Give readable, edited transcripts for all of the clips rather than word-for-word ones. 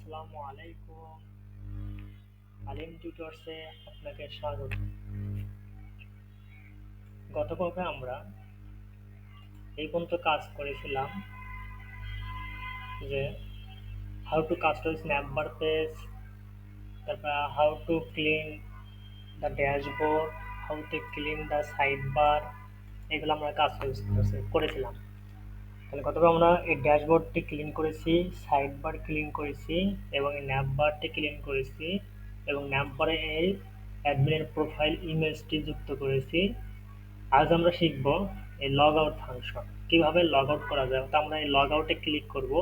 আসসালামু আলাইকুম। আলিম টিউটরসে আপনাকে স্বাগত। গত পর্বে আমরা এই পর্যন্ত কাজ করেছিলাম যে হাউ টু কাস্টমাইজ স্ন্যাপবার পেজ, তারপর how to clean the dashboard, how to clean the side bar, এগুলো আমরা কাজ করেছিলাম। তাহলে গতবার আমরা এই ড্যাশবোর্ডটি ক্লিন করেছি, সাইড বার ক্লিন করেছি এবং এই ন্যাপ বারটি ক্লিন করেছি এবং ন্যাপ বারে এই অ্যাডমিনের প্রোফাইল ইমেজটি যুক্ত করেছি। আজ আমরা শিখব এই লগ আউট ফাংশন কিভাবে লগ আউট করা যায়। তো আমরা এই লগ আউটে ক্লিক করব,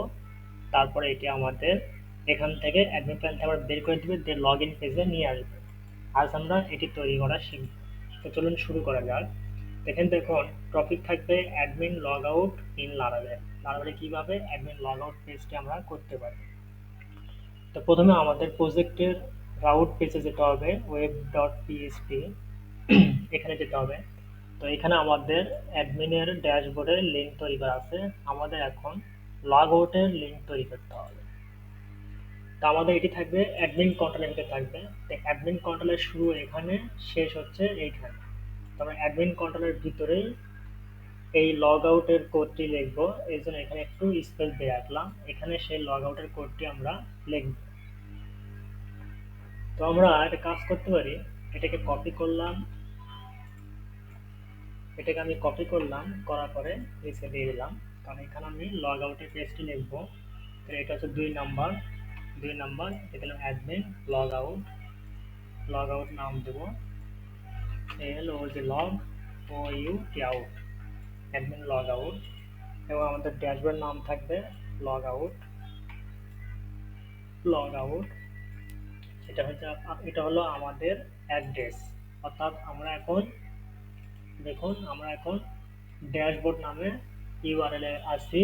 তারপরে এটি আমাদের এখান থেকে অ্যাডমিন প্যানেল থেকে আবার বের করে দিবে, দিয়ে লগ ইন পেজে নিয়ে আসবে। আজ আমরা এটি তৈরি করা শিখব। তো চলুন শুরু করা যাক। এখানে দেখুন টপিক থাকবে admin log out in Laravel. লারাভেলে কিভাবে অ্যাডমিন লগ আউট পেজটি আমরা করতে পারি। তো প্রথমে আমাদের প্রজেক্টের রাউট পেজে যেতে হবে, ওয়েব ডট পিএইচপি, এখানে যেতে হবে। তো এখানে আমাদের অ্যাডমিনের ড্যাশবোর্ডের লিঙ্ক তৈরি করা আছে, আমাদের এখন লগ আউটের লিঙ্ক তৈরি করতে হবে। তো আমাদের এটি থাকবে অ্যাডমিন কন্ট্রোলের থাকবে। তো অ্যাডমিন কন্ট্রোলের শুরু এখানে, শেষ হচ্ছে এইখানে। তো আমরা অ্যাডমিন কন্ট্রোলের ভিতরেই এই লগ আউটের কোডটি লিখবো, এই জন্য এখানে একটু স্পেস দিয়ে রাখলাম। এখানে সেই লগ আউটের কোডটি আমরা লিখব। তো আমরা একটা কাজ করতে পারি, এটাকে কপি করলাম, এটাকে আমি কপি করলাম, করার পরে নিচে দিয়ে দিলাম। কারণ এখানে আমি লগ আউটের পেজটি লিখবো। তো এটা হচ্ছে 2 নাম্বার এখানে অ্যাডমিন লগ আউট নাম দেবো, এল ও যে log O U T out, admin log out. এবং আমাদের ড্যাশবোর্ড নাম থাকবে লগ আউট। এটা হলো আমাদের অ্যাড্রেস। অর্থাৎ আমরা এখন দেখুন, আমরা এখন ড্যাশবোর্ড নামে ইউআরএল এ আছি।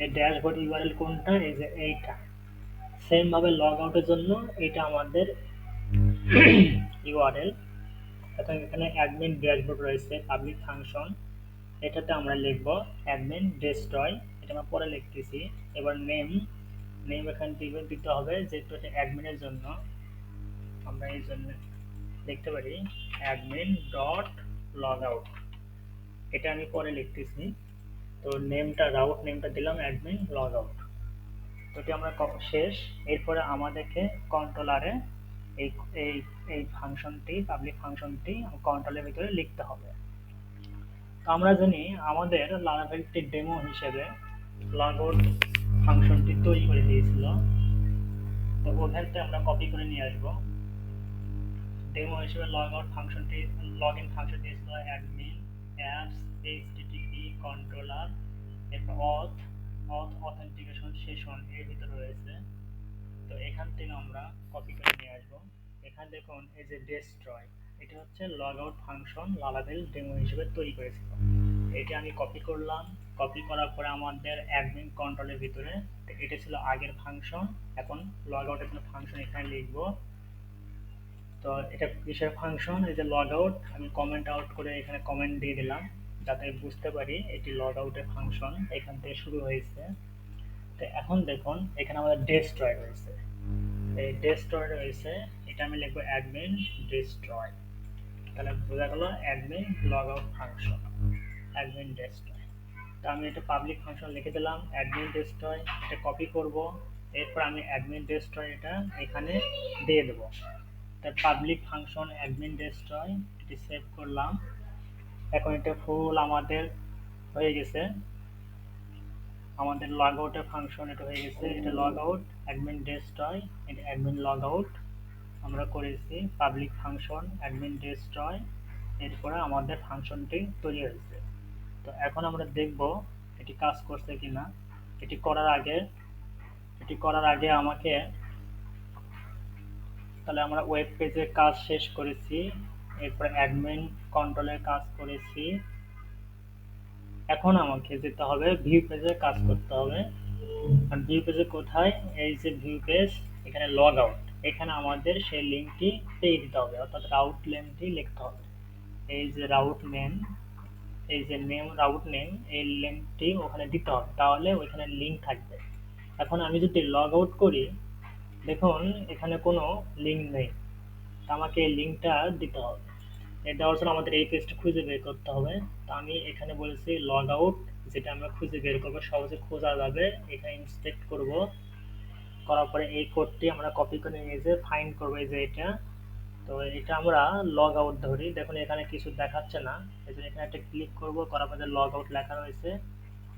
এই ড্যাশবোর্ড ইউআরএল কোনটা? এই যে এইটা। সেম ভাবে লগ আউটের জন্য এটা আমাদের ইউআরএল। এখন এখানে অ্যাডমিন ড্যাশবোর্ড রয়েছে, পাবলিক ফাংশন, এটাতে আমরা লিখব অ্যাডমিন ডেস্ট্রয়, এটা আমরা পরে লিখতেছি। এবার নেম এখানে দিতে হবে, যেহেতু এটা অ্যাডমিনের জন্য আমরা এই জন্য লিখতে পারি অ্যাডমিন ডট লগ আউট, এটা আমি পরে লিখতেছি। তো রাউট নেমটা দিলাম অ্যাডমিন লগ আউট। তো এটি আমরা শেষ। এরপরে আমাদেরকে কন্ট্রোলারে এই এই এই ফাংশনটি, পাবলিক ফাংশনটি কন্ট্রোলের ভিতরে লিখতে হবে। তো আমরা জানি আমাদের লারাভেলটি ডেমো হিসেবে লগ আউট ফাংশনটি তৈরি করে দিয়েছিল। তো ওখানতে আমরা কপি করে নিয়ে আসবো। ডেমো হিসেবে লগ আউট ফাংশনটি, লগ ইন ফাংশন দিয়েছিল অ্যাডমিন অ্যাপস এইচটিটিপি কন্ট্রোলার, এরপর অথেন্টিকেশন সেশন এর ভিতরে রয়েছে। তো এখান থেকে আমরা কপি করে নিয়ে আসবো। এখানে দেখুন এই যে ডেস্ট্রয়, এটা হচ্ছে log out function Laravel demo হিসেবে তৈরি করেছিল। এটা আমি কপি করলাম, কপি করার পরে আমাদের অ্যাডমিন কন্ট্রোলের ভিতরে, এটা ছিল আগের ফাংশন, এখন লগ আউটের জন্য ফাংশন এখানে লিখবো। তো এটা কিসের ফাংশন? এই যে লগ আউট, আমি কমেন্ট আউট করে এখানে কমেন্ট দিয়ে দিলাম যাতে বুঝতে পারি এটি লগ আউটের ফাংশন, এখান থেকে শুরু হয়েছে। তো এখন দেখুন এখানে আমাদের ডেস্ট্রয় রয়েছে, এই ডেস্ট্রয় রয়েছে, এটা আমি লিখবো অ্যাডমিন ডেস্ট্রয়। তাহলে বোঝা গেল admin log out function, admin destroy. তো আমি এটা পাবলিক ফাংশন লিখে দিলাম অ্যাডমিন ডেস্ট্রয়, এটা কপি করব। এরপর আমি অ্যাডমিন ডেস্ট্রয় এটা এখানে দিয়ে দেবো। তার পাবলিক ফাংশন অ্যাডমিন ডেস্ট্রয়, এটি সেভ করলাম। এখন এটা ফুল আমাদের হয়ে গেছে, আমাদের লগ আউটের ফাংশন এটা হয়ে গেছে। এটা লগ আউট অ্যাডমিন ডেস্ট্রয়, এটা অ্যাডমিন লগ আউট আমরা করেছি, পাবলিক ফাংশন অ্যাডমিন ডেস্ট্রয়, এরপরে আমাদের ফাংশনটি তৈরি হয়েছে। তো এখন আমরা দেখব এটি কাজ করছে কিনা। এটি করার আগে আমাকে, তাহলে আমরা ওয়েব পেজের কাজ শেষ করেছি, এরপরে অ্যাডমিন কন্ট্রোলের কাজ করেছি। এখন আমাকে যেতে হবে ভিউ পেজে কাজ করতে হবে। আর ভিউ পেজে কোথায়? এই যে ভিউ পেজ, এখানে লগ আউট, এখানে আমাদের সেই লিঙ্কটি পেয়ে দিতে হবে, অর্থাৎ রাউট নেমটি লিখতে হবে। এই যে রাউট নেম, এই যে রাউট নেম, এই লিঙ্কটি ওখানে দিতে হবে, তাহলে ওইখানে লিঙ্ক থাকবে। এখন আমি যদি লগ আউট করি, দেখুন এখানে কোনো লিঙ্ক নেই, তো আমাকে এই লিঙ্কটা দিতে হবে। এটা দেওয়ার জন্য আমাদের এই পেজটা খুঁজে বের করতে হবে। তো আমি এখানে বলেছি লগ আউট, যেটা আমরা খুঁজে বের করবো, সহজে খোঁজা যাবে। এখানে ইন্সপেক্ট করব, করার পরে এই কোডটি আমরা কপি করে নিয়ে যে ফাইন্ড করবো, এই যে এটা। তো এটা আমরা লগ আউট ধরি, দেখুন এখানে কিছু দেখাচ্ছে না, এই জন্য এখানে একটা ক্লিক করব, করার পরে লগ আউট লেখা রয়েছে,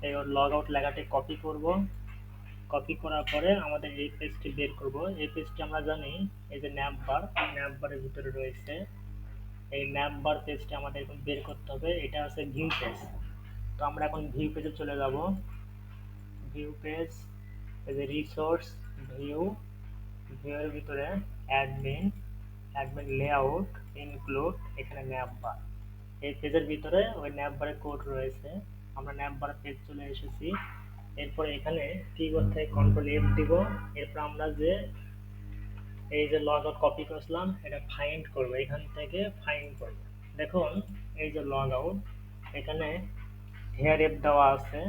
এই লগ আউট লেখাটি কপি করব। কপি করার পরে আমাদের এই পেজটি বের করব। এই পেজটি আমরা জানি এই যে ন্যাপ বারের ভিতরে রয়েছে। এই ন্যাপ বার পেজটি আমাদের এখন বের করতে হবে, এটা আছে ভিউ পেজ। তো আমরা এখন ভিউ পেজে চলে যাব। ভিউ পেজ, এই যে রিসোর্স, ভিউ, ভিউয়ের ভিতরে অ্যাডমিন, অ্যাডমিন লেআউট, ইনক্লুড, এখানে ন্যাপ বার। এই পেজের ভিতরে ওই ন্যাপ বারের কোড রয়েছে। আমরা ন্যাপ বার পেজ চলে এসেছি। এরপর এখানে কিবোর্ড থেকে কন্ট্রোল এফ দিব। এরপর আমরা যে এই যে লগ আউট কপি করছিলাম এটা ফাইন্ড করব, এখান থেকে ফাইন্ড করব। দেখুন এই যে লগ আউট, এখানে হেয়ার এপ দেওয়া আছে।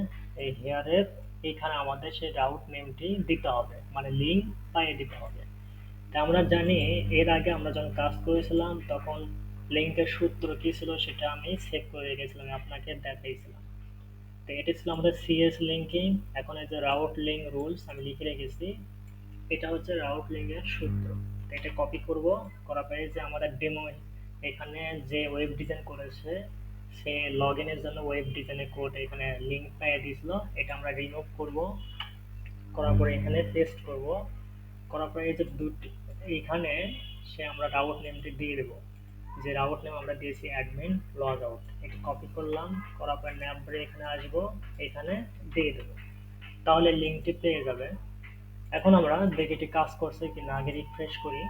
এই হেয়ার এপ, এখানে আমাদের সেই রাউট নেমটি দিতে হবে, মানে লিঙ্ক পাইয়ে দিতে হবে। তা আমরা জানি এর আগে আমরা যখন কাজ করেছিলাম তখন লিঙ্কের সূত্র কি ছিল সেটা আমি সেভ করে রেখেছিলাম, আপনাকে দেখাইছিলাম। তো এটা ছিল আমাদের সিএস লিঙ্কিং। এখন এই যে রাউট লিঙ্ক রুলস আমি লিখে রেখেছি, এটা হচ্ছে রাউট লিঙ্কের সূত্র। তো এটা কপি করব, করার পরে যে আমাদের ডেমো এখানে যে ওয়েব ডিজাইন করেছে সে লগ ইনের জন্য ওয়েব ডিজাইনের কোড এখানে লিঙ্ক পাইয়ে দিয়েছিল, এটা আমরা রিমুভ করব। করার পরে এখানে পেস্ট করব। করার পরে এই যে দুটি এইখানে সে আমরা রাউট নেমটি দিয়ে দেব, যে রাউট নেম আমরা দিয়েছি অ্যাডমিন লগ আউট। এটা কপি করলাম, করার পরে ন্যাপ বারে এখানে আসবো, এখানে দিয়ে দেবো, তাহলে লিঙ্কটি পেয়ে যাবে। এখন আমরা দেখি এটি কাজ করছে কিনা, আগে রিফ্রেশ করি।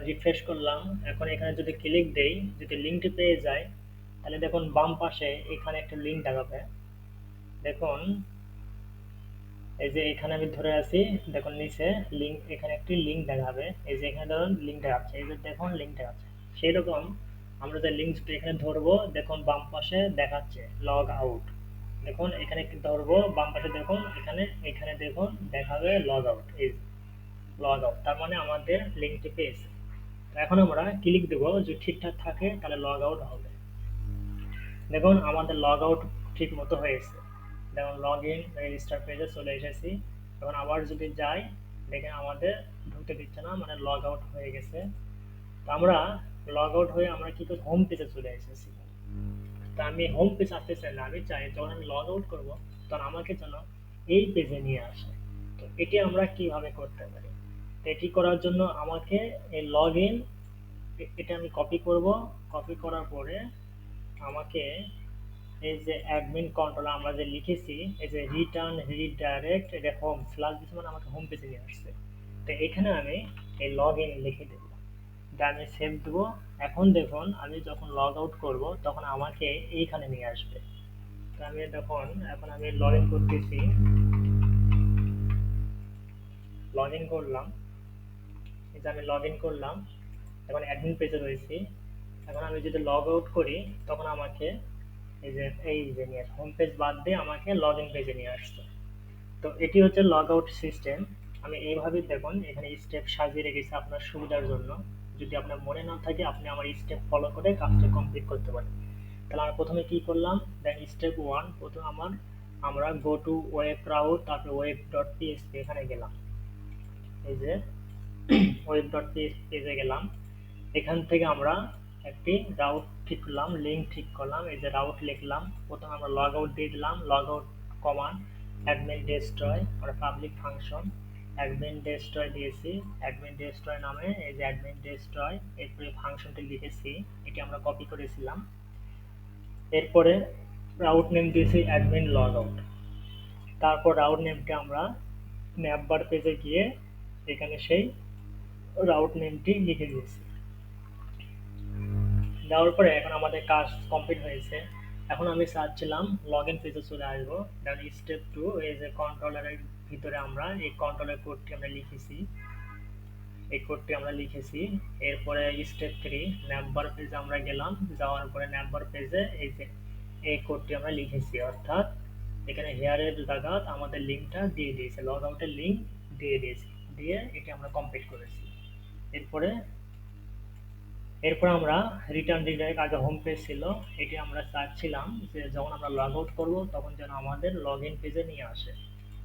রিফ্রেশ করলাম, এখন এখানে যদি ক্লিক দেই, যদি লিঙ্কটি পেয়ে যায়, তাহলে দেখুন বাম পাশে এখানে একটা লিঙ্ক দেখাবে। দেখুন এই যে এখানে আমি ধরে আছি, দেখুন নিচে লিঙ্ক, এখানে একটি লিঙ্ক দেখাবে। এই যে এখানে ধরুন লিঙ্ক দেখাচ্ছে, এই যে দেখুন লিঙ্ক দেখাচ্ছে। সেই রকম আমরা যে লিঙ্কটা এখানে ধরবো, দেখুন বাম পাশে দেখাচ্ছে লগ আউট। দেখুন এখানে একটু ধরবো, বাম পাশে দেখুন এখানে, এখানে দেখুন দেখাবে লগ আউট। এই লগ আউট, তার মানে আমাদের লিঙ্কটি পেয়েছে। এখন আমরা ক্লিক দেবো, যদি ঠিকঠাক থাকে তাহলে লগ আউট হবে। দেখুন আমাদের লগ আউট ঠিক মতো হয়েছে। দেখুন লগ ইন রেজিস্টার পেজে চলে এসেছি। এখন আবার যদি যাই, দেখেন আমাদের ঢুকতে দিচ্ছে না, মানে লগ আউট হয়ে গেছে। তো আমরা লগ আউট হয়ে আমরা কি করব, হোম পেজে চলে এসেছি। তো আমি হোম পেজ আসতে চাই না, আমি চাই যখন আমি লগ আউট করবো তখন আমাকে যেন এই পেজে নিয়ে আসে। তো এটি আমরা কিভাবে করতে পারি? তো এটি করার জন্য আমাকে এই লগ ইন, এটা আমি কপি করব। কপি করার পরে আমাকে এই যে অ্যাডমিন কন্ট্রোল আমরা যে লিখেছি, এই যে রিটার্ন রিডাইরেক্ট, এটা হোম স্ল্যাশ দিছি, মানে আমাকে হোম পেজে নিয়ে আসছে। তো এখানে আমি এই লগ ইন লিখে দেবো, এটা আমি সেভ দেবো। এখন দেখুন আমি যখন লগ আউট করবো তখন আমাকে এইখানে নিয়ে আসবে। তো আমি দেখুন এখন আমি লগ ইন করতেছি, লগ ইন করলাম। এই যে আমি লগ ইন করলাম, এখন অ্যাডমিন পেজে রয়েছি। এখন আমি যদি লগ আউট করি তখন আমাকে এই যে নিয়ে হোম পেজ বাদ দিয়ে আমাকে লগ ইন পেজে নিয়ে আসছে। তো এটি হচ্ছে লগ আউট সিস্টেম। আমি এইভাবেই দেখুন এখানে স্টেপ সাজিয়ে রেখেছি আপনার সুবিধার জন্য। যদি আপনার মনে না থাকে আপনি আমার স্টেপ ফলো করে কাজটা কমপ্লিট করতে পারেন। তাহলে আমরা প্রথমে কি করলাম, দেন স্টেপ ওয়ান, প্রথমে আমরা গো টু ওয়েব রাউট, তারপরে ওয়েব ডট পিএসপি এখানে গেলাম। এই যে ওয়েব ডট পিএসপি পেজে গেলাম। এখান থেকে আমরা একটি রাউট ঠিক করলাম, লিঙ্ক ঠিক করলাম। এই যে রাউট লিখলাম, প্রথমে আমরা লগ আউট দিয়ে দিলাম, log out command admin destroy, আমরা পাবলিক ফাংশন অ্যাডমিন ডেস্ট্রয় দিয়েছি। অ্যাডমিন ডেস্ট্রয় নামে এই যে অ্যাডমিন ডেস্ট্রয়, এরপরে ফাংশনটি লিখেছি, এটি আমরা কপি করেছিলাম। এরপরে রাউট নেম দিয়েছি অ্যাডমিন লগ আউট। তারপর রাউট নেমটি আমরা ন্যাপবার পেজে গিয়ে এখানে সেই রাউট নেমটি লিখে দিয়েছি। দেওয়ার পরে এখন আমাদের কাজ কমপ্লিট হয়েছে। এখন আমি চাচ্ছিলাম লগ ইন পেজে চলে আসবো। দেন স্টেপ টু, এই যে কন্ট্রোলারের ভিতরে আমরা এই কন্ট্রোলের কোডটি আমরা লিখেছি, এই কোডটি আমরা লিখেছি। এরপরে স্টেপ থ্রি, ন্যাপবার পেজে আমরা গেলাম, যাওয়ার পরে ন্যাপবার পেজে এই যে এই কোডটি আমরা লিখেছি, অর্থাৎ এখানে হেয়ারের জায়গাত আমাদের লিঙ্কটা দিয়ে দিয়েছে, লগ আউটের লিঙ্ক দিয়ে দিয়েছে, দিয়ে এটি আমরা কমপ্লিট করেছি। এরপরে এরপর আমরা রিটার্ন ডিরেক্ট, আগে হোম পেজ ছিল, এটি আমরা চাচ্ছিলাম যে যখন আমরা লগ আউট করবো তখন যেন আমাদের লগ ইন পেজে নিয়ে আসে।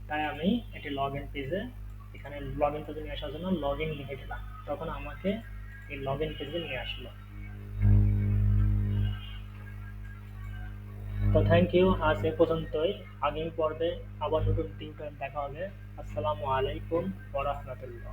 তাই আমি এটি লগ ইন পেজে, এখানে লগ ইন পেজে নিয়ে আসার জন্য লগ ইন লিখে দিলাম, তখন আমাকে এই লগ ইন পেজে নিয়ে আসলো। তো থ্যাংক ইউ, আজ এ পর্যন্তই। আগামী পর্বে আবার নতুন টিউটোরিয়াল দেখা হবে। আসসালামু আলাইকুম ওয়া রাহমাতুল্লাহ।